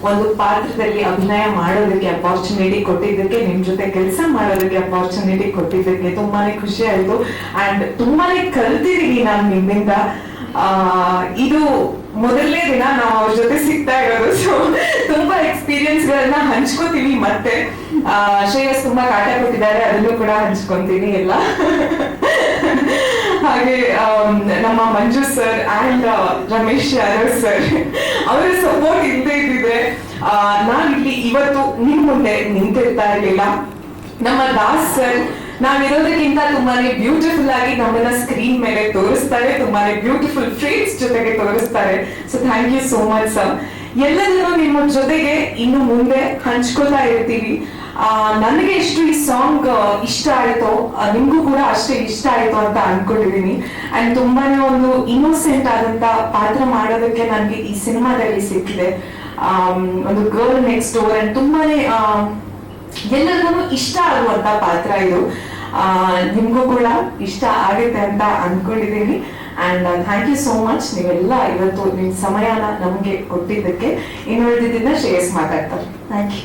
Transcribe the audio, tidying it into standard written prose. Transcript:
ಒಂದು ಪಾತ್ರದಲ್ಲಿ ಅಭಿನಯ ಮಾಡೋದಕ್ಕೆ ಅಪಾರ್ಚುನಿಟಿ ಕೊಟ್ಟಿದ್ದಕ್ಕೆ, ನಿಮ್ ಜೊತೆ ಕೆಲಸ ಮಾಡೋದಕ್ಕೆ ಅಪಾರ್ಚುನಿಟಿ ಕೊಟ್ಟಿದ್ದಕ್ಕೆ ತುಂಬಾನೇ ಖುಷಿ ಆಯ್ತು. ಅಂಡ್ ತುಂಬಾನೇ ಕಲ್ತಿದೀನಿ ನಾನು ನಿಮ್ಮಿಂದ. ಇದು ಮೊದಲನೇ ದಿನ ನಾವು ಅವ್ರ ಜೊತೆ ಸಿಗ್ತಾ ಇರೋದು. ಸೊ ತುಂಬಾ ಎಕ್ಸ್ಪೀರಿಯನ್ಸ್ ಗಳನ್ನ ಹಂಚ್ಕೋತೀವಿ. ಮತ್ತೆ ಶ್ರೇಯಸ್ ತುಂಬಾ ಕಾಟ ಕೊಟ್ಟಿದ್ದಾರೆ, ಅದನ್ನು ಕೂಡ ಹಂಚ್ಕೊಂತೀನಿ ಎಲ್ಲ. ಹಾಗೆ ನಮ್ಮ Manju sir and Ramesh Yadav sir ಅವರ ಸಪೋರ್ಟ್ ಇದ್ದೇ ಇದ್ದಿದೆ ನಾನಿಲ್ಲಿ ಇವತ್ತು ನಿಮ್ ಮುಂದೆ ನಿಂತಿರ್ತಾ ಇರ್ಲಿಲ್ಲ. ನಮ್ಮ ದಾಸ್ ಸರ್ ನಾವಿರೋದಕ್ಕಿಂತ ತುಂಬಾನೇ ಬ್ಯೂಟಿಫುಲ್ ಆಗಿ ನಮ್ಮನ್ನ ಸ್ಕ್ರೀನ್ ಮೇಲೆ ತೋರಿಸ್ತಾರೆ, ತುಂಬಾನೇ ಬ್ಯೂಟಿಫುಲ್ ಫ್ರೇಮ್ಸ್ ಜೊತೆಗೆ ತೋರಿಸ್ತಾರೆ. So thank you so much sir. ಎಲ್ಲದನ್ನು ನಿಮ್ಮ ಜೊತೆಗೆ ಇನ್ನು ಮುಂದೆ ಹಂಚ್ಕೊತಾ ಇರ್ತೀವಿ. ನನಗೆ ಎಷ್ಟು ಈ ಸಾಂಗ್ ಇಷ್ಟ ಆಯ್ತೋ ನಿಮ್ಗೂ ಕೂಡ ಅಷ್ಟೇ ಇಷ್ಟ ಆಯ್ತು ಅಂತ ಅನ್ಕೊಂಡಿದೀನಿ. ಅಂಡ್ ತುಂಬಾನೇ ಒಂದು ಇನ್ನೋಸೆಂಟ್ ಆದಂತ ಪಾತ್ರ ಮಾಡೋದಕ್ಕೆ ನನ್ಗೆ ಈ ಸಿನಿಮಾದಲ್ಲಿ ಸಿಕ್ಕಿದೆ. ಒಂದು ಗರ್ಲ್ ನೆಕ್ಸ್ಟ್ ಡೋರ್ ಅಂಡ್ ತುಂಬಾನೇ ಎಲ್ಲರಿಗೂ ಇಷ್ಟ ಆಗುವಂತ ಪಾತ್ರ ಇದು. ನಿಮ್ಗೂ ಕೂಡ ಇಷ್ಟ ಆಗುತ್ತೆ ಅಂತ ಅನ್ಕೊಂಡಿದೀನಿ. And thank you so much. ನೀವೆಲ್ಲ ಇವತ್ತು ನಿಮ್ ಸಮಯನ ನಮ್ಗೆ ಕೊಟ್ಟಿದ್ದಕ್ಕೆ. ಇನ್ನು ಉಳಿದಿದ್ದನ್ನ ಶ್ರೇಯಸ್ ಮಾತಾಡ್ತಾರೆ. Thank you.